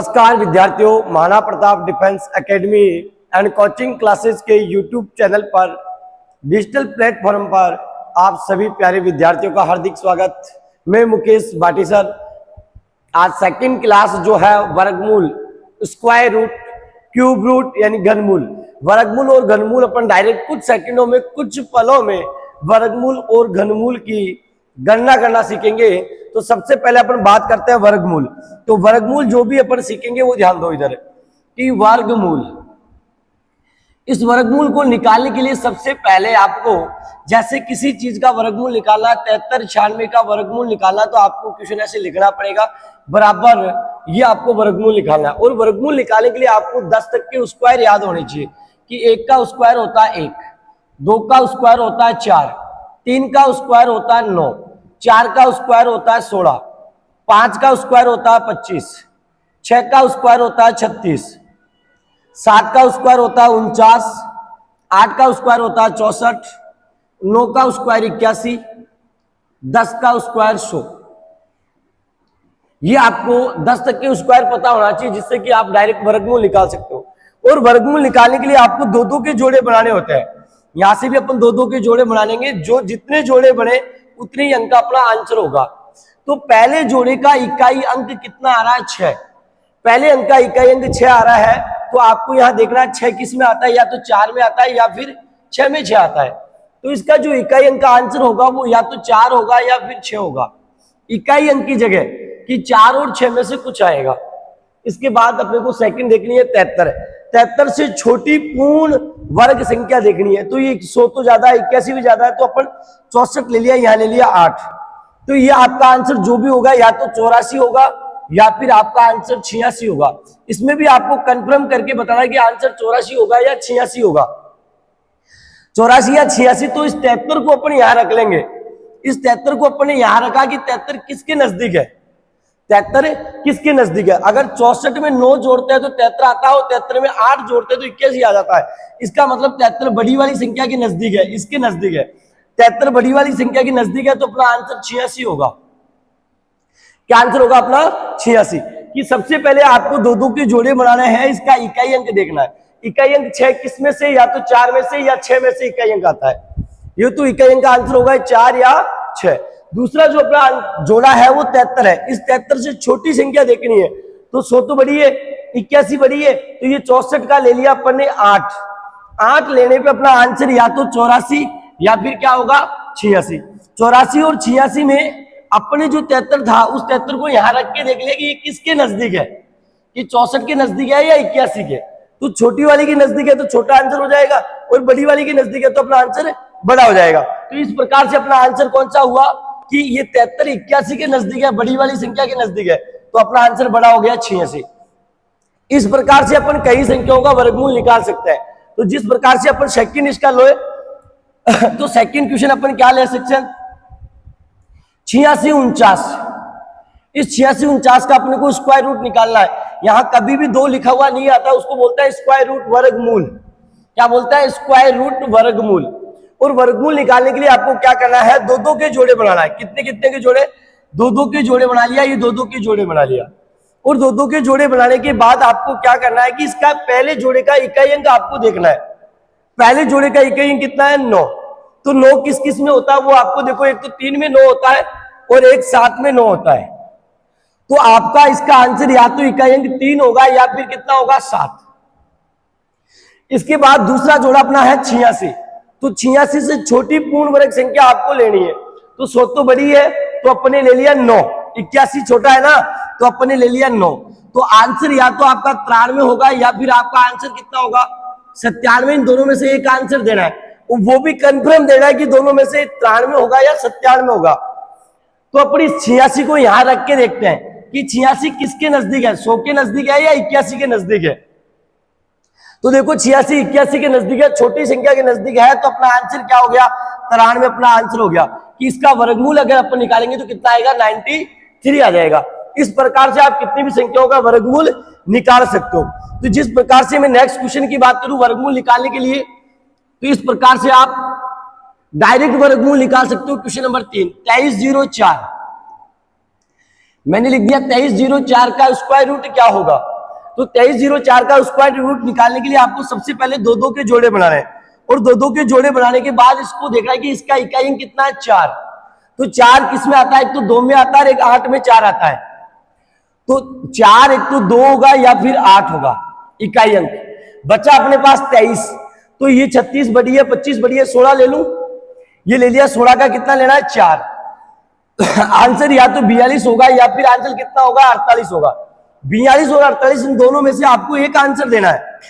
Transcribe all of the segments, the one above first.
नमस्कार विद्यार्थियों, Maharana Pratap defence academy and coaching classes के यूट्यूब चैनल पर डिजिटल प्लेटफॉर्म पर आप सभी प्यारे विद्यार्थियों का हार्दिक स्वागत। मैं मुकेश भाटी सर। आज सेकंड क्लास जो है वर्गमूल, स्क्वायर रूट, क्यूब रूट यानी घनमूल। वर्गमूल और घनमूल अपन डायरेक्ट कुछ सेकंडों में, कुछ पलों में वर्गमूल और घनमूल की गणना करना सीखेंगे। तो सबसे पहले अपन बात करते हैं वर्गमूल। तो वर्गमूल जो भी अपन सीखेंगे वो ध्यान दो इधर कि वर्गमूल, इस वर्गमूल को निकालने के लिए सबसे पहले आपको जैसे किसी चीज का वर्गमूल निकालना, 73 96 का वर्गमूल निकालना, तो आपको क्वेश्चन ऐसे लिखना पड़ेगा बराबर ये आपको वर्गमूल निकालना है। और वर्गमूल निकालने के लिए आपको 10 तक के स्क्वायर याद होने चाहिए कि 1 का स्क्वायर होता है 1, 2 का स्क्वायर होता है 4, 3 का स्क्वायर होता है 9, 4 का स्क्वायर होता है 16, 5 का स्क्वायर होता है 25, 6 का स्क्वायर होता है 36, 7 का स्क्वायर होता है 49, 8 का स्क्वायर होता है 64, 9 का स्क्वायर 81, 10 का स्क्वायर 100। ये आपको 10 तक के स्क्वायर पता होना चाहिए जिससे कि आप डायरेक्ट वर्गमूल निकाल सकते हो। और वर्गमूल निकालने के लिए आपको 2-2 के जोड़े बनाने होते हैं। यहां से भी अपन 2-2 के जोड़े बनाएंगे, जो जितने जोड़े बने उतने ही अंक का अपना आंसर होगा। तो पहले जोड़े का इकाई अंक कितना आ रहा है? 6। पहले अंक का इकाई अंक 6 आ रहा है, तो आपको यहां देखना है 6 किस में आता है, या तो 4 में आता है या फिर 6 में 6 आता है। तो इसका जो इकाई अंक का आंसर होगा वो या तो 4 होगा या फिर 6 होगा। इकाई अंक की जगह कि 4 और 6 में से कुछ आएगा। इसके बाद अपने को सेकंड देखनी है 73। 73 से छोटी पूर्ण वर्ग संख्या देखनी है। तो ये 100 तो ज्यादा है, 81 भी ज्यादा है, तो अपन 64 ले लिया, यहां ले लिया 8। तो ये आपका आंसर जो भी होगा या तो 84 होगा या फिर आपका आंसर 86 होगा। इसमें भी आपको कंफर्म करके बताना है कि आंसर 84 होगा या 86 होगा। 84 या 86। तो इस 73 को अपन यहां रख लेंगे। इस 73 को अपन ने यहां रखा कि 73 किसके नजदीक है? 73 किसके नजदीक है? अगर 64 में 9 जोड़ते हैं तो 73 आता है, और 73 में 8 जोड़ते हैं तो 81 आ जाता है। इसका मतलब 73 बड़ी वाली संख्या के नजदीक है, इसके नजदीक है। 73 बड़ी वाली संख्या के नजदीक है, तो अपना आंसर 86 होगा। क्या आंसर होगा अपना? 86। कि सबसे पहले आपको 2-2 के जोड़े बनाने हैं, इसका इकाई अंक देखना है। इकाई अंक 6 किस में से, या तो 4 में से या 6 में से इकाई अंक आता है। ये तो इकाई अंक का आंसर होगा 4 या 6। दूसरा जो अपना जोड़ा है वो 73 है। इस 73 से छोटी संख्या देखनी है, तो 100 तो बड़ी है, 81 बड़ी है, तो ये 64 का ले लिया अपन ने 8। 8 लेने पे अपना आंसर या तो 84 या फिर क्या होगा 86। 84 और 86 में अपने जो 73 था उस 73 को यहां रख के देख लिया कि ये किसके नजदीक है, कि 64 के नजदीक है या 81 के। तो छोटी वाली के नजदीक है तो छोटा आंसर हो जाएगा, और बड़ी वाली के नजदीक है तो अपना आंसर बड़ा हो जाएगा। तो इस प्रकार से अपना आंसर कौन सा हुआ कि ये 73 81 के नजदीक है, बड़ी वाली संख्या के नजदीक है, तो अपना आंसर बड़ा हो गया 86। इस प्रकार से अपन कई संख्याओं का वर्गमूल निकाल सकते हैं। तो जिस प्रकार से अपन सेकंड इसका लोए तो सेकंड क्वेश्चन अपन क्या ले सकते हैं? 86 49। इस 86 49 का अपने को स्क्वायर रूट निकालना है। यहां कभी भी 2 लिखा हुआ नहीं आता, उसको बोलता है स्क्वायर रूट वर्गमूल। क्या बोलता है? स्क्वायर रूट वर्गमूल। और वर्गमूल निकालने के लिए आपको क्या करना है? 2-2 के जोड़े बनाना है। कितने कितने के जोड़े? 2-2 के जोड़े बना लिया, ये 2-2 के जोड़े बना लिया। और 2-2 के जोड़े बनाने के बाद आपको क्या करना है कि इसका पहले जोड़े का इकाई अंक आपको देखना है। पहले जोड़े का इकाई अंक कितना है? 9। तो 9 किस किस में होता है वो आपको देखो, एक तो 3 में 9 होता है और एक 7 में 9 होता है। तो आपका इसका आंसर या तो इकाई अंक 3 होगा या फिर कितना होगा 7। इसके बाद दूसरा जोड़ा अपना है 86। तो 86 से छोटी पूर्ण वर्ग संख्या आपको लेनी है। तो 100 तो बड़ी है तो अपने ले लिया 9, 81 छोटा है ना तो अपने ले लिया 9। तो आंसर या तो आपका 93 होगा या फिर आपका आंसर कितना होगा 97। इन दोनों में से एक आंसर देना है, वो भी कंफर्म देना है कि दोनों में से 93 होगा या 97 होगा। तो अपनी 86 को यहां रख के देखते हैं कि 86 किसके नजदीक है, 100 के नजदीक है या 81 के नजदीक है। तो देखो 86 81 के नजदीक है, छोटी संख्या के नजदीक है, तो अपना आंसर क्या हो गया 93 अपना आंसर हो गया। कि इसका वर्गमूल अगर अपन निकालेंगे तो कितना आएगा 93 आ जाएगा। इस प्रकार से आप कितनी भी संख्याओं का वर्गमूल निकाल सकते हो। तो जिस प्रकार से मैं नेक्स्ट क्वेश्चन की बात करूं वर्गमूल निकालने के लिए, तो इस प्रकार से आप डायरेक्ट वर्गमूल निकाल सकते हो। क्वेश्चन नंबर 3 2304 मैंने लिख दिया 2304 का स्क्वायर रूट क्या होगा। तो 2304 का स्क्वायर रूट निकालने के लिए आपको सबसे पहले दो दो के जोड़े बनाने हैं, और दो दो के जोड़े बनाने के बाद इसको देखना है कि इसका इकाई अंक कितना है, 4। तो 4 किस में आता है, एक तो 2 में आता है और एक 8 में 4 आता है। तो 4 एक तो 2 होगा या फिर 8 होगा इकाई अंक। बचा अपने पास 23, तो ये 36 बड़ी है, 25 बड़ी है, 16 ले लूं। ये ले लिया, 16 का कितना लेना है, 4। आंसर या तो 42 होगा या फिर आंसर कितना होगा, 48 होगा। 42 और 48 इन दोनों में से आपको एक आंसर देना है।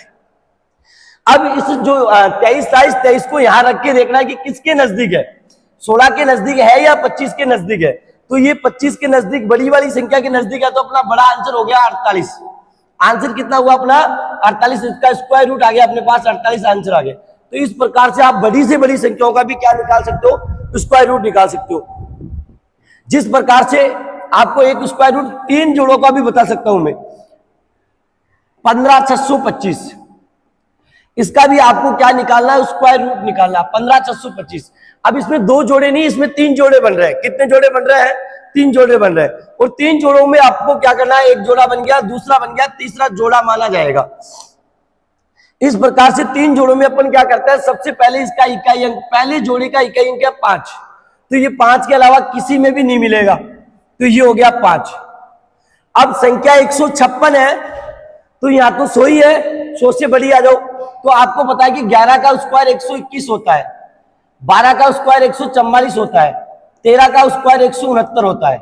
अब इस जो 23 को यहां रख के देखना है कि किसके नजदीक है, 16 के नजदीक है या 25 के नजदीक है। तो ये 25 के नजदीक, बड़ी वाली संख्या के नजदीक है, तो अपना बड़ा आंसर हो गया 48। आंसर कितना हुआ अपना 48, इसका स्क्वायर रूट आ गया अपने पास 48 आंसर आ गया। तो इस प्रकार से आप बड़ी से बड़ी संख्याओं का भी क्या निकाल सकते हो, स्क्वायर रूट निकाल सकते हो। जिस प्रकार से आपको एक स्क्वायर रूट 3 जोड़ों का भी बता सकता हूं मैं, 15625, इसका भी आपको क्या निकालना है, स्क्वायर रूट निकालना है 15625। अब इसमें 2 जोड़े नहीं, इसमें 3 जोड़े बन रहे हैं। कितने जोड़े बन रहे हैं, 3 जोड़े बन रहे हैं। और 3 जोड़ों में आपको क्या करना है, एक जोड़ा बन गया, दूसरा बन गया, तीसरा जोड़ा माना जाएगा। इस प्रकार से 3 जोड़ों में अपन क्या करते हैं, सबसे पहले इसका इकाई अंक, पहले जोड़े का इकाई अंक है 5। तो ये 5 के अलावा किसी में भी नहीं मिलेगा, तो ये हो गया 5। अब संख्या 156 है, तो यहां तो 100 ही है, 100 से बड़ी आ जाओ। तो आपको पता है कि 11 का स्क्वायर 121 होता है, 12 का स्क्वायर 144 होता है, 13 का स्क्वायर 169 होता है।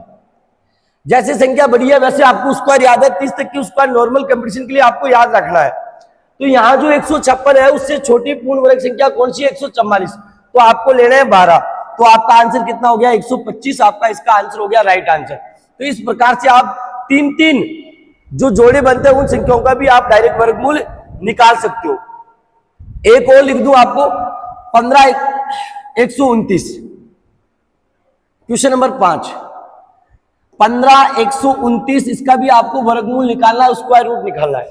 जैसे संख्या बड़ी है वैसे आपको स्क्वायर याद है, 30 तक की स्क्वायर नॉर्मल कंपटीशन के लिए आपको याद रखना है। तो यहां जो 156 है उससे छोटी पूर्ण वर्ग संख्या कौन सी है, 144। तो आपको लेना है 12। तो आपका आंसर कितना हो गया, 125। आपका इसका आंसर हो गया राइट आंसर। तो इस प्रकार से आप 3-3 जो जोड़े बनते हैं उन संख्याओं का भी आप डायरेक्ट वर्गमूल निकाल सकते हो। एक और लिख दूं आपको, 15,129, क्वेश्चन नंबर 5, 15,129, इसका भी आपको वर्गमूल निकालना है, स्क्वायर रूट निकालना है।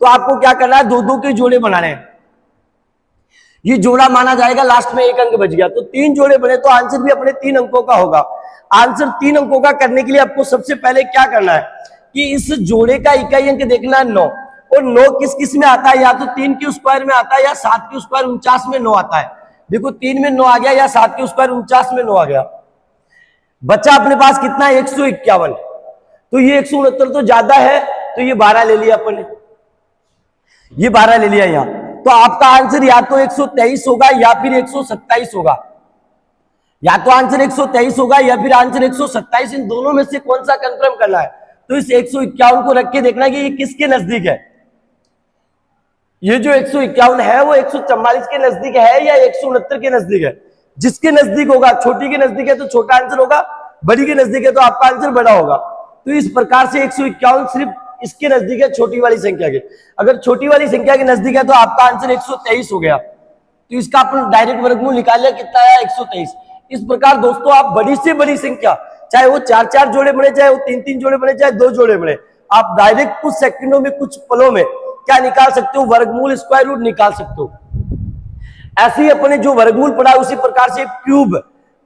तो आपको क्या करना है, 2-2 के जोड़े बनाने हैं। ये जोड़ा माना जाएगा, लास्ट में एक अंक बच गया, तो 3 जोड़े बने, तो आंसर भी अपने 3 अंकों का होगा। आंसर 3 अंकों का करने के लिए आपको सबसे पहले क्या करना है कि इस जोड़े का इकाई अंक देखना है 9, और 9 किस किस में आता है, या तो 3 के स्क्वायर में आता है या 7 के स्क्वायर 49 में 9 आता है। देखो 3 में 9 आ गया या 7 के स्क्वायर 49 में 9 आ गया। बच्चा अपने पास कितना है, 151। तो ये 169 तो ज्यादा है, तो ये 12 ले लिया अपन ने, ये 12 ले लिया यहां। तो आपका आंसर या तो 123 होगा या फिर 127 होगा, या तो आंसर 123 होगा या फिर आंसर 127। इन दोनों में से कौन सा कंफर्म करना है। तो इस 151 को रख के देखना है कि ये किसके नजदीक है। ये जो 151 है वो 144 के नजदीक है या 169 के नजदीक है। जिसके नजदीक होगा, छोटी के नजदीक है तो छोटा आंसर होगा, बड़ी के नजदीक है तो आपका आंसर बड़ा होगा। तो इस प्रकार से 151 सिर्फ इसके नजदीक है, छोटी वाली संख्या के। अगर छोटी वाली संख्या के नजदीक है तो आपका आंसर 123 हो गया। तो इसका अपन डायरेक्ट वर्गमूल निकाल लिया, कितना आया, 123। इस प्रकार दोस्तों आप बड़ी से बड़ी संख्या, चाहे वो 4-4 जोड़े बने, चाहे वो 3-3 जोड़े बने, चाहे 2 जोड़े बने, आप डायरेक्ट कुछ सेकंडों में, कुछ पलों में क्या निकाल सकते हो, वर्गमूल, स्क्वायर रूट निकाल सकते हो। ऐसे ही अपने जो वर्गमूल पढ़ा उसी प्रकार से क्यूब,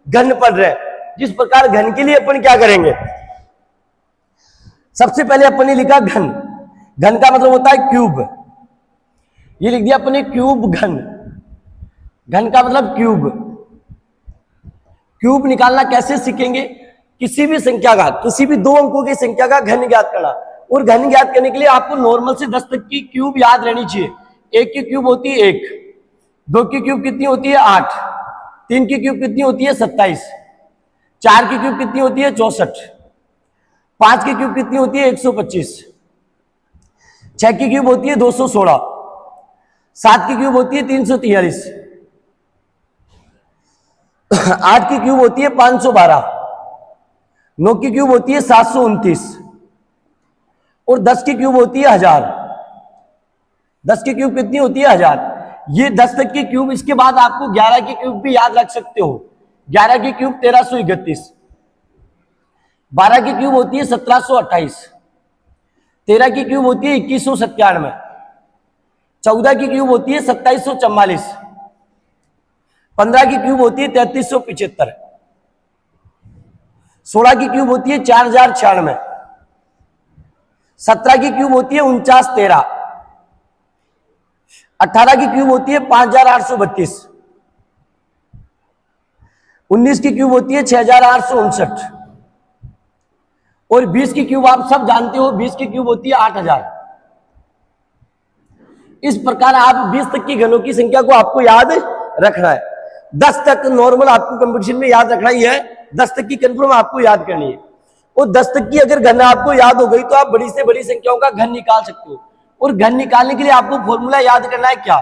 घन पढ़ रहे हैं। जिस प्रकार घन के लिए अपन क्या करेंगे, सबसे पहले अपन ने लिखा घन, घन का मतलब होता है क्यूब। ये लिख दिया अपने क्यूब घन, घन का मतलब क्यूब। क्यूब निकालना कैसे सीखेंगे, किसी भी संख्या का, किसी भी 2 अंकों की संख्या का घन ज्ञात करना। और घन ज्ञात करने के लिए आपको नॉर्मल से 10 तक की क्यूब याद रहनी चाहिए। 1 की क्यूब होती है 1, 2 की क्यूब कितनी होती है 8, 3 की क्यूब कितनी होती है 27, 4 की क्यूब कितनी होती है 64, 5 की क्यूब कितनी होती है 125, 6 की क्यूब होती है 216, 7 की क्यूब होती है 343, 8 की क्यूब होती है 512, 9 की क्यूब होती है 729 और 10 की क्यूब होती है 1000। 10 की क्यूब कितनी होती है 1000। ये 10 तक की क्यूब, इसके बाद आपको 11 की क्यूब भी याद रख सकते हो। 11 की क्यूब 1331, 12 की क्यूब होती है 1728, 13 की क्यूब होती है 2197, 14 की क्यूब होती है 2744, 15 की क्यूब होती है 3375, 16 की क्यूब होती है 4096, 17 की क्यूब होती है 49 13, 18 की क्यूब होती है 5832, 19 की क्यूब होती है 6859, और 20 की क्यूब आप सब जानते हो, 20 की क्यूब होती है 8000। इस प्रकार आप 20 तक की घनों की संख्या को आपको याद रखना है। 10 तक नॉर्मल आपको कंपटीशन में याद रखना ही है, 10 तक की कंफर्म आपको याद करनी है। और 10 तक की अगर घन आपको याद हो गई तो आप बड़ी से बड़ी संख्याओं का घन निकाल सकते हो। और घन निकालने के लिए आपको फॉर्मूला याद करना है क्या,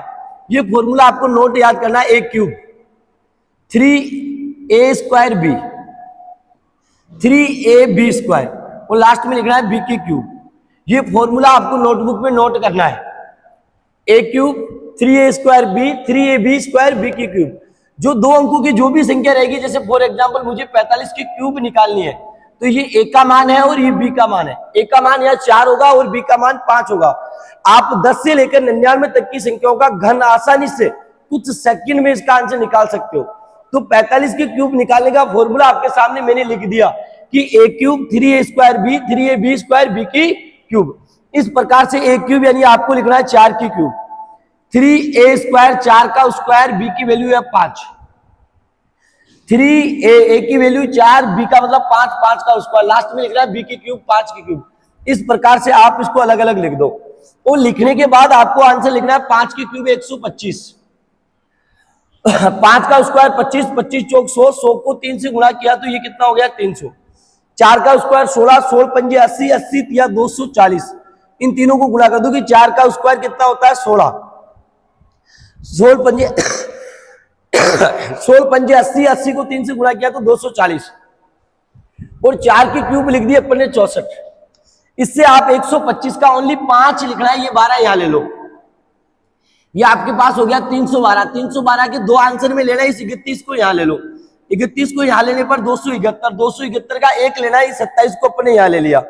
ये फॉर्मूला आपको नोट याद करना है, a cube 3a² b 3ab square और लास्ट में लिखना है b की क्यूब। ये फॉर्मूला आपको नोटबुक में नोट करना है, a cube 3a² b 3ab² b की क्यूब। जो दो अंकों की जो भी संख्या रहेगी, जैसे फॉर एग्जांपल मुझे 45 की क्यूब निकालनी है, तो ये a का मान है और ये b का मान है। a का मान या 4 होगा और b का मान 5 होगा। आप 10 से लेकर 99 तक की संख्याओं का घन आसानी से कुछ सेकंड में इसका आंसर निकाल सकते हो। तो 45 की क्यूब निकालने का फॉर्मूला आपके सामने मैंने लिख दिया कि a cube 3a² b 3ab² b की क्यूब। इस प्रकार से a क्यूब यानी आपको लिखना है 4 की क्यूब, 3a² 4 का स्क्वायर, b की वैल्यू है 5, 3a की वैल्यू 4, b का मतलब 5, 5 का स्क्वायर, लास्ट में लिखना है b की क्यूब 5 की क्यूब। इस प्रकार से आप इसको अलग अलग लिख दो और लिखने के बाद आपको आंसर लिखना है 5 की क्यूब 125, 5 का स्क्वायर 25, 25 चौक 100, 100 को 3 से गुणा किया तो ये कितना हो गया 300, 4 का स्क्वायर 16, 16 पंजे 80, 80 या 240, इन तीनों को गुणा कर दो कि 4 का स्क्वायर कितना होता है 16, 16 पंजे 16 पंजे 80, 80 को 3 से गुणा किया तो 240 और 4 की क्यूब लिख दी अपन ने 64। इससे आप 125 का ओनली 5 लिखना है, ये 12 यहां ले लो, ये आपके पास हो गया 312। 312 के दो आंसर में लेना है, इस 31 को यहां ले लो, 31 को यहां लेने पर 271, 271 का एक लेना है, 27 को अपने यहां ले लिया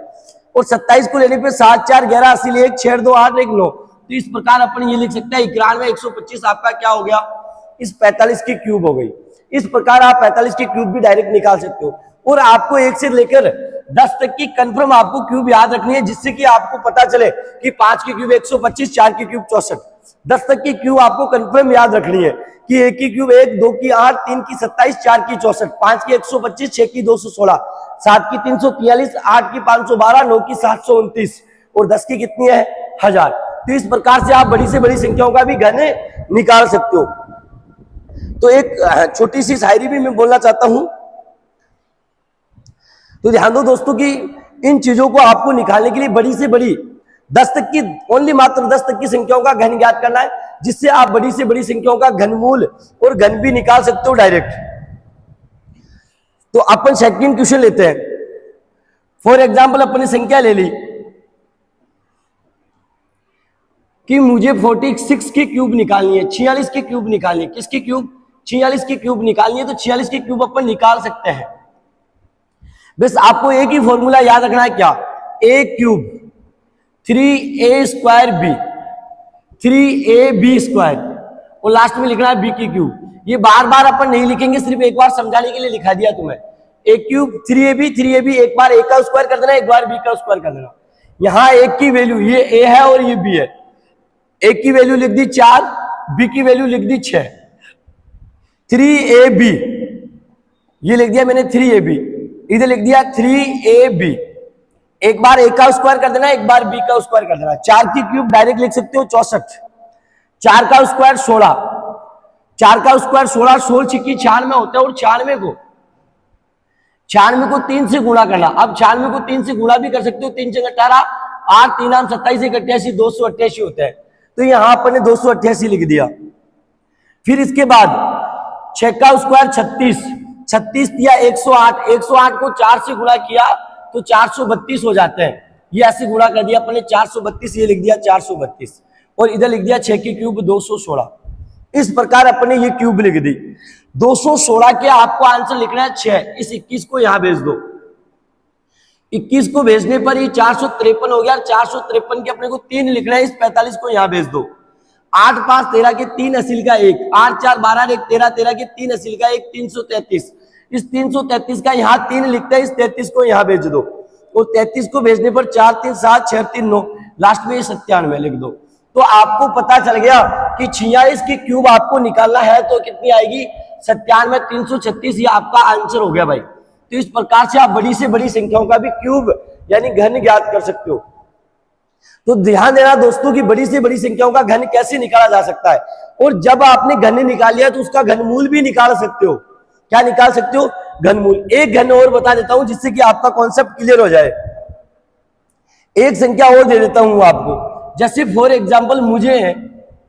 और 27 को लेने पे 7 4 11 80 1 6 2 8 1 9। तो इस प्रकार अपन ये लिख सकते हैं 91 125 आपका क्या हो गया, इस 45 की क्यूब हो गई। इस प्रकार आप 45 की क्यूब भी डायरेक्ट निकाल सकते हो। और आपको 1 से लेकर 10 तक की कंफर्म आपको क्यूब याद रखनी है, जिससे कि आपको पता चले कि 5 की क्यूब 125, 4 की क्यूब 64, 10 तक की क्यूब आपको कंफर्म याद रखनी है कि 1 की क्यूब 1, 2 की 8, 3 की 27, 4 की 64, 5 की 125, 6 की 216, 7 की 343, 8 की 512, 9 की 729 और 10 की कितनी है 1000। तो इस प्रकार से आप बड़ी से बड़ी संख्याओं का भी घन निकाल सकते हो। तो एक छोटी सी शायरी भी मैं बोलना चाहता हूं, तो ध्यान दो दोस्तों कि इन चीजों को आपको निकालने के लिए बड़ी से बड़ी 10 तक की ओनली मात्र 10 तक की संख्याओं का घन ज्ञात करना है, जिससे आप बड़ी से बड़ी संख्याओं का घनमूल और घन भी निकाल सकते हो डायरेक्ट। तो अपन सेकंड क्वेश्चन लेते हैं। फॉर एग्जांपल अपनी संख्या ले ली कि मुझे 46 की क्यूब निकालनी है, 46 की क्यूब निकालनी है। किसकी क्यूब? 46 की क्यूब निकालनी है। तो 46 की क्यूब अपन निकाल सकते हैं। बस आपको एक ही फॉर्मूला याद रखना है, क्या? a cube 3a² b 3ab square और लास्ट में लिखना है b की क्यूब। ये बार बार अपन नहीं लिखेंगे, सिर्फ एक बार समझाने के लिए लिखा दिया तुम्हें। a क्यूब 3ab एक बार a का स्क्वायर कर देना, एक बार b का स्क्वायर कर देना। यहां a की वैल्यू ये a है और ये b है। a की वैल्यू लिख दी 4, b की वैल्यू लिख दी 6, 3ab ये लिख दिया मैंने 3ab, इधर लिख दिया 3ab। एक बार a का स्क्वायर कर देना, एक बार b का स्क्वायर कर देना। 4 की क्यूब डायरेक्ट लिख सकते हो 64, 4 का स्क्वायर 16, 4 का स्क्वायर 16, 16 छिक्की 96 होता है और 96 को 3 से गुणा करना। अब 96 को 3 से गुणा भी कर सकते हो, 3 × 18, 8 3 आम 27 1 88 288 होता है। तो यहां पर 288 लिख दिया। फिर इसके बाद 6 का स्क्वायर 36, 36 दिया 108, 108 को 4 से गुणा किया तो 432 हो जाते हैं। ये ऐसे गुणा कर दिया अपने 432, ये लिख दिया 432 और इधर लिख दिया 6 की क्यूब 216। इस प्रकार अपने ये क्यूब लिख दी। 216 के आपको आंसर लिखना है 6। इस 21 को यहां भेज दो। 21 को भेजने पर ये 453 हो गया। 453 के अपने को 3 लिखना है, इस 45 को यहां भेज दो। 8 5 13 के 3 असील का 1, 8 4 12 1 13, 13 के 3 असील का 1, 333। इस 333 का यहां 3 लिखता है, इस 33 को यहां भेज दो। और 33 को भेजने पर 4 3 7 6 3 9, लास्ट में ये 97 लिख दो। तो आपको पता चल गया कि 46 की क्यूब आपको निकालना है तो कितनी आएगी, 97 336, ये आपका आंसर हो गया भाई। तो इस प्रकार से आप बड़ी से बड़ी संख्याओं का भी क्यूब यानी घन ज्ञात कर सकते हो। तो ध्यान देना दोस्तों कि बड़ी से बड़ी संख्याओं का घन कैसे निकाला जा सकता है, और जब आपने घन निकाल लिया तो उसका घनमूल भी निकाल सकते हो। क्या निकाल सकते हो, घनमूल। एक घन और बता देता हूं जिससे कि आपका कॉन्सेप्ट क्लियर हो जाए। एक संख्या और दे देता हूं आपको, जैसे फॉर एग्जांपल मुझे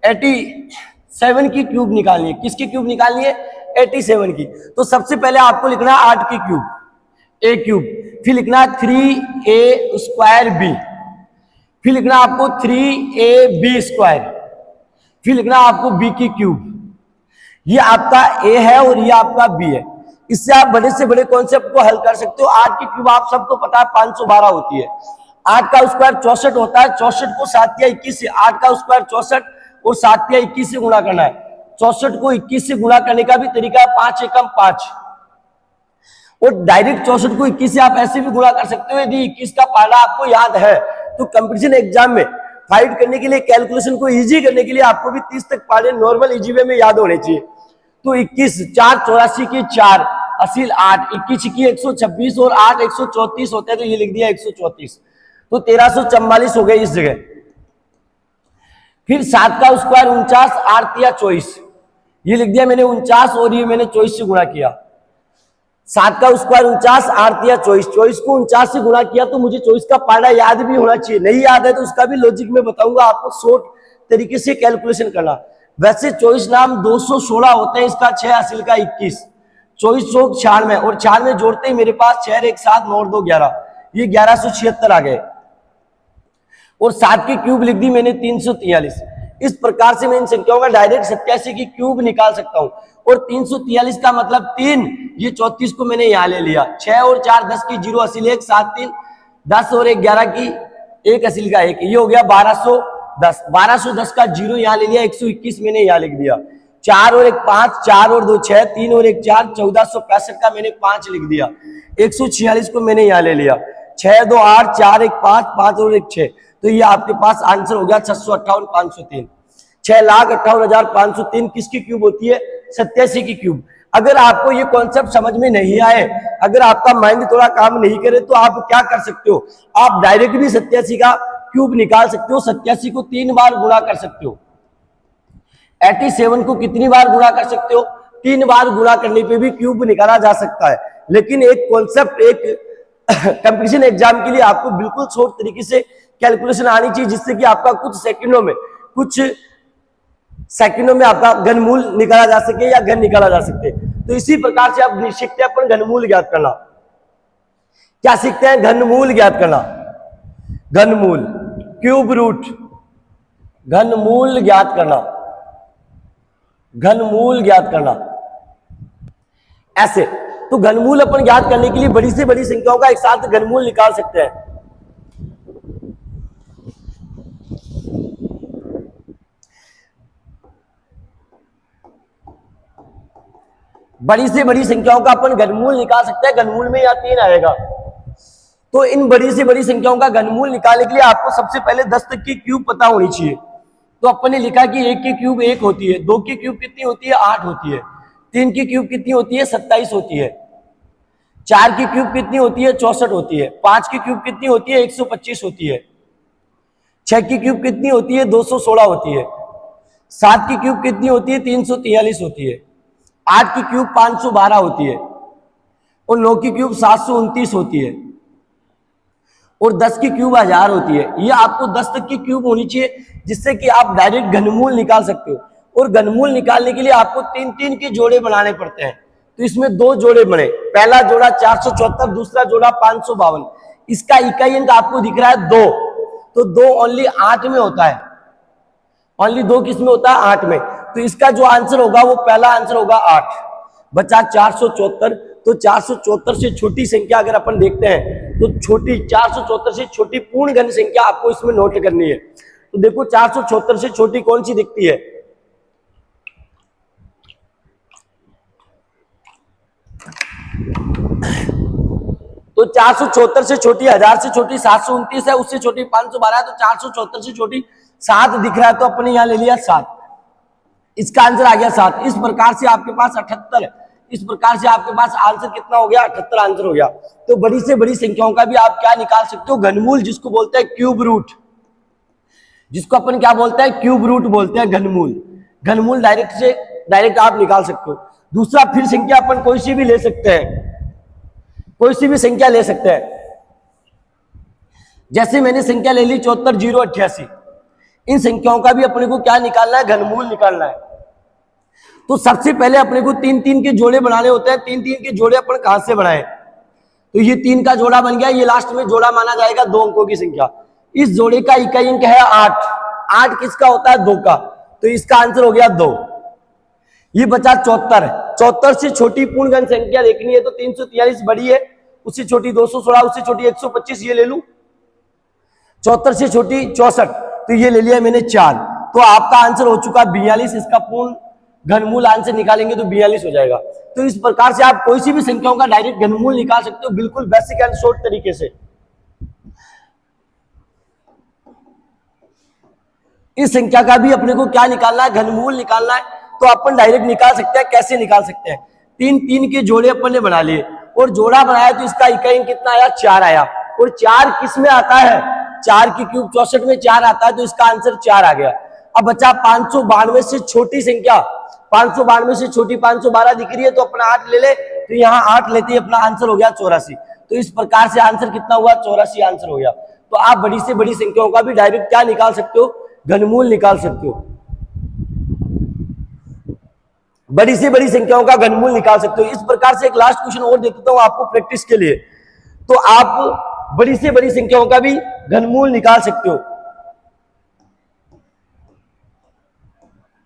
87 की क्यूब निकालनी है। किसकी क्यूब निकालनी है, 87 की। तो सबसे पहले आपको लिखना है 8 की क्यूब, ए क्यूब, फिर लिखना है 3a² b, फिर लिखना आपको 3ab², फिर लिखना आपको b की क्यूब। ये आपका a है और ये आपका b है। इससे आप बड़े से बड़े कॉन्सेप्ट को हल कर सकते हो। 8 की क्यूब आप सबको पता है 512 होती है। 8 का स्क्वायर 64 होता है। 64 को 7 या 21 से, 8 का स्क्वायर 64 और 7 या 21 से गुणा करना है। 64 को 21 से गुणा करने का भी तरीका है 5 एकम 5, और डायरेक्ट 64 को 21 से आप ऐसे भी गुणा कर सकते हो। यदि 21 का पारा आपको याद है तो कंपटीशन एग्जाम में फाइट करने के लिए, कैलकुलेशन को इजी करने के लिए आपको भी 30 तक पारे नॉर्मल इजी वे में याद होने चाहिए। तो 21 4 84 की 4 असील 8, 21 की 126 और 8 134 होते हैं, तो ये लिख दिया 134। तो 1344 हो गए इस जगह। फिर 7 का स्क्वायर 49, 8 या 24, ये लिख दिया मैंने 49 और ये मैंने 24 से गुणा किया। 7 का स्क्वायर 49, 8 या 24, 24 को 49 से गुणा किया तो मुझे 24 का पारा याद भी होना चाहिए। नहीं याद है तो उसका भी लॉजिक में बताऊंगा आपको, शॉर्ट तरीके से कैलकुलेशन करना। वैसे 24 नाम 216 होते हैं, इसका 6 असील का 21, 24 चौक 96 और 96 जोड़ते ही मेरे पास 6 1 7 9 2 11, ये 1176 आ गए। और 7 की क्यूब लिख दी मैंने 343। इस प्रकार से मैं इन संख्याओं का डायरेक्ट 87 की क्यूब निकाल सकता हूं। और 343 का मतलब 3, ये 34 को मैंने यहां ले लिया। 6 और 4 10 की 0 असील 1, 7 3 10 और 1 11 की 1 असील का 1, ये हो गया 1210। 1210 का 0 यहां ले लिया, 121 मैंने यहां लिख दिया। 4 और 1 5, 4 और 2 6, 3 और 1 4, 1465 का मैंने 5 लिख दिया। 146 को मैंने यहां ले लिया। 6 2 8, 4 1 5, 5 और 1 6, तो ये आपके पास आंसर हो गया 658,503। 6,58,503 किसकी क्यूब होती है, 87 की क्यूब। अगर आपको ये कॉन्सेप्ट समझ में नहीं आए, अगर आपका माइंड थोड़ा काम नहीं करे, तो आप क्या कर सकते हो, आप डायरेक्ट भी 87 का क्यूब निकाल सकते हो। 87 को 3 बार गुणा कर सकते हो। 87 को कितनी बार गुणा कर सकते हो, 3 बार गुणा करने पे भी क्यूब निकाला जा सकता है। लेकिन एक कॉन्सेप्ट, एक कंपटीशन एग्जाम के लिए आपको बिल्कुल शॉर्ट तरीके से कैलकुलेशन आनी चाहिए, जिससे कि आपका कुछ सेकंडों में आपका घनमूल निकाला जा सके या घन निकाला जा सके। तो इसी प्रकार से आप सीखते हैं अपन घनमूल ज्ञात करना। क्या सीखते हैं, घनमूल ज्ञात करना। घनमूल, क्यूब रूट, घनमूल ज्ञात करना, घनमूल ज्ञात करना ऐसे। तो घनमूल अपन ज्ञात करने के लिए बड़ी से बड़ी संख्याओं का एक साथ घनमूल निकाल सकते हैं। बड़ी से बड़ी संख्याओं का अपन घनमूल निकाल सकते हैं। घनमूल में या 3 आएगा। तो इन बड़ी से बड़ी संख्याओं का घनमूल निकालने के लिए आपको सबसे पहले 10 तक की क्यूब पता होनी चाहिए। तो अपन ने लिखा कि 1 की क्यूब 1 होती है, 2 की क्यूब कितनी होती है, 8 होती है, 3 की क्यूब कितनी होती है, 27 होती है, 4 की क्यूब कितनी होती है, 64 होती है, 5 की क्यूब कितनी होती है, 125 होती है, 6 की क्यूब कितनी होती है, 216 होती है, 7 की क्यूब कितनी होती है, 343 होती है, 8 की क्यूब 512 होती है, और 9 की क्यूब 729 होती है, और 10 की क्यूब 1000 होती है। ये आपको 10 तक की क्यूब होनी चाहिए, जिससे कि आप डायरेक्ट घनमूल निकाल सकते हो। और घनमूल निकालने के लिए आपको 3-3 के जोड़े बनाने पड़ते हैं। तो इसमें 2 जोड़े बने, पहला जोड़ा 474, दूसरा जोड़ा 552। इसका इकाई अंक आपको दिख रहा है 2, तो 2 ओनली 8 में होता है। ओनली 2 किस में होता है, 8 में। तो इसका जो आंसर होगा वो पहला आंसर होगा 8, बचा 474। तो 474 से छोटी संख्या अगर अपन देखते हैं तो छोटी 474 से छोटी पूर्ण घन संख्या आपको इसमें नोट करनी है। तो देखो 474 से छोटी कौन सी दिखती है, तो तो 474 से छोटी, 1000 से छोटी 729 है, उससे छोटी 512 है, तो 474 से छोटी 7 दिख रहा है, तो अपने यहां ले लिया 7। इसका आंसर आ गया 7। इस प्रकार से आपके पास 78, इस प्रकार से आपके पास आंसर कितना हो गया, 78 आंसर हो गया। तो बड़ी से बड़ी संख्याओं का भी आप क्या निकाल सकते हो, घनमूल, जिसको बोलते हैं क्यूब रूट, जिसको अपन क्या बोलते हैं, क्यूब रूट बोलते हैं, घनमूल। घनमूल डायरेक्ट से डायरेक्ट आप निकाल सकते हो। दूसरा, फिर संख्या अपन कोई सी भी ले सकते हैं, कोई सी भी संख्या ले सकते हैं। जैसे मैंने संख्या ले ली 74,088, इन संख्याओं का भी अपने को क्या निकालना है, घनमूल निकालना है। तो सबसे पहले अपने को 3-3 के जोड़े बनाने होते हैं। 3-3 के जोड़े अपन कहां से बनाए, तो ये 3 का जोड़ा बन गया, ये लास्ट में जोड़ा माना जाएगा 2 अंकों की संख्या। इस जोड़े का इकाई अंक है 8। 8 किसका होता है, 2 का, तो इसका आंसर हो गया 2। ये बचा 74। 74 से छोटी पूर्णगण संख्या देखनी है तो 343 बड़ी है, उससे छोटी 216, उससे छोटी 125, ये ले लूं। 74 से छोटी 64, तो ये ले लिया मैंने 4। तो आपका आंसर हो चुका 42। इसका पूर्ण घनमूल आंसर निकालेंगे तो 42 हो जाएगा। तो इस प्रकार से आप कोई सी भी संख्याओं का डायरेक्ट घनमूल निकाल सकते हो, बिल्कुल बेसिक एंड शॉर्ट तरीके से। इस संख्या का भी अपने को क्या निकालना है, घनमूल निकालना है। तो अपन डायरेक्ट निकाल सकते हैं। कैसे निकाल सकते हैं, 3-3 के जोड़े अपन ने बना लिए और जोड़ा बनाया तो इसका इकाई अंक कितना आया, 4 आया। और 4 किस में आता है, 4 की क्यूब 64 में 4 आता है, तो इसका आंसर 4 आ गया। अब बचा 592 से छोटी संख्या, 592 से छोटी 512 दिख रही है, तो अपना 8 ले ले, तो यहाँ 8 लेते ही अपना आंसर हो गया 84। तो इस प्रकार से आंसर कितना हुआ, 84 आंसर हो गया। तो आप बड़ी से बड़ी संख्याओं का भी डायरेक्ट क्या निकाल सकते हो, घनमूल निकाल सकते हो। बड़ी से बड़ी संख्याओं का घनमूल निकाल सकते हो। इस प्रकार से एक लास्ट क्वेश्चन और दे देता हूं आपको प्रैक्टिस के लिए। तो आप बड़ी से बड़ी संख्याओं का भी घनमूल निकाल सकते हो।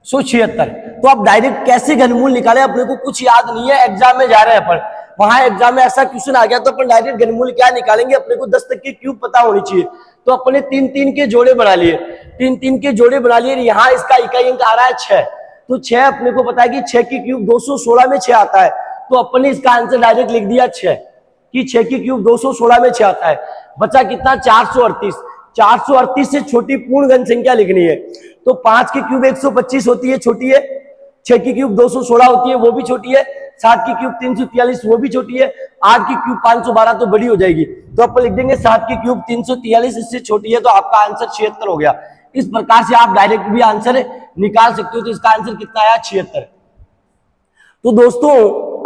176। तो आप डायरेक्ट कैसे घनमूल निकाले, अपने को कुछ याद नहीं है, एग्जाम में जा रहे हैं अपन, वहां एग्जाम में ऐसा क्वेश्चन आ गया तो अपन डायरेक्ट घनमूल क्या निकालेंगे, अपने को 10 तक की क्यूब पता होनी चाहिए। तो अपने 3-3 के जोड़े बना लिए, 3-3 के जोड़े बना लिए। यहाँ इसका इकाई अंक आ रहा है 6, तो 6 अपने को पता है कि 6 की क्यूब 216 में 6 आता है, तो अपने इसका आंसर डायरेक्ट लिख दिया 6 कि 6 की क्यूब 216 में 6 आता है। बचा कितना, 438। 438 से छोटी पूर्णगण संख्या लिखनी है, तो 5 की क्यूब 125 होती है, छोटी है। 6 की क्यूब 216 होती है, वो भी छोटी है। 7 की क्यूब 343, वो भी छोटी है। 8 की क्यूब 512, तो बड़ी हो जाएगी, तो अपन लिख देंगे 7 की क्यूब 343, इससे छोटी है, तो आपका आंसर 76 हो गया। इस प्रकार से आप डायरेक्ट भी आंसर निकाल सकते हो। तो इसका आंसर कितना आया, 76। तो दोस्तों,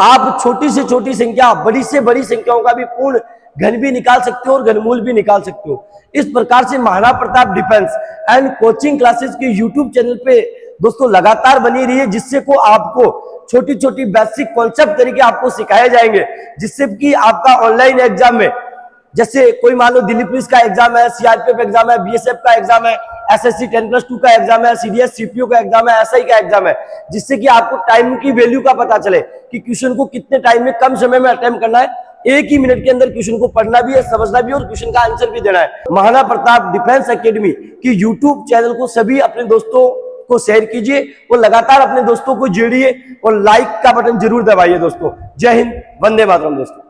आप छोटी से छोटी संख्या, बड़ी से बड़ी संख्याओं का भी पूर्ण घन भी निकाल सकते हो और घनमूल भी निकाल सकते हो। इस प्रकार से Maharana Pratap defence and coaching classes के यूट्यूब चैनल पे दोस्तों लगातार बनी रही है, जिससे को आपको छोटी छोटी बेसिक कॉन्सेप्ट तरीके आपको सिखाए जाएंगे, जिससे कि आपका ऑनलाइन एग्जाम में, जैसे कोई मान लो दिल्ली पुलिस का एग्जाम है, सीआरपीएफ एग्जाम है, बीएसएफ का एग्जाम है, एसएससी 10+2 का एग्जाम है, सीडीएस सीपीओ का एग्जाम है, एसआई का एग्जाम है, जिससे कि आपको टाइम की वैल्यू का पता चले कि क्वेश्चन को कितने टाइम में, कम समय में अटेम्प्ट करना है। 1 ही मिनट के अंदर क्वेश्चन को पढ़ना भी है, समझना भी है और क्वेश्चन का आंसर भी देना है। महाराणा प्रताप डिफेंस एकेडमी की यूट्यूब चैनल को सभी अपने दोस्तों को शेयर कीजिए और लगातार अपने दोस्तों को जोड़िए और लाइक का बटन जरूर दबाइए दोस्तों। जय हिंद, वंदे मातरम दोस्तों।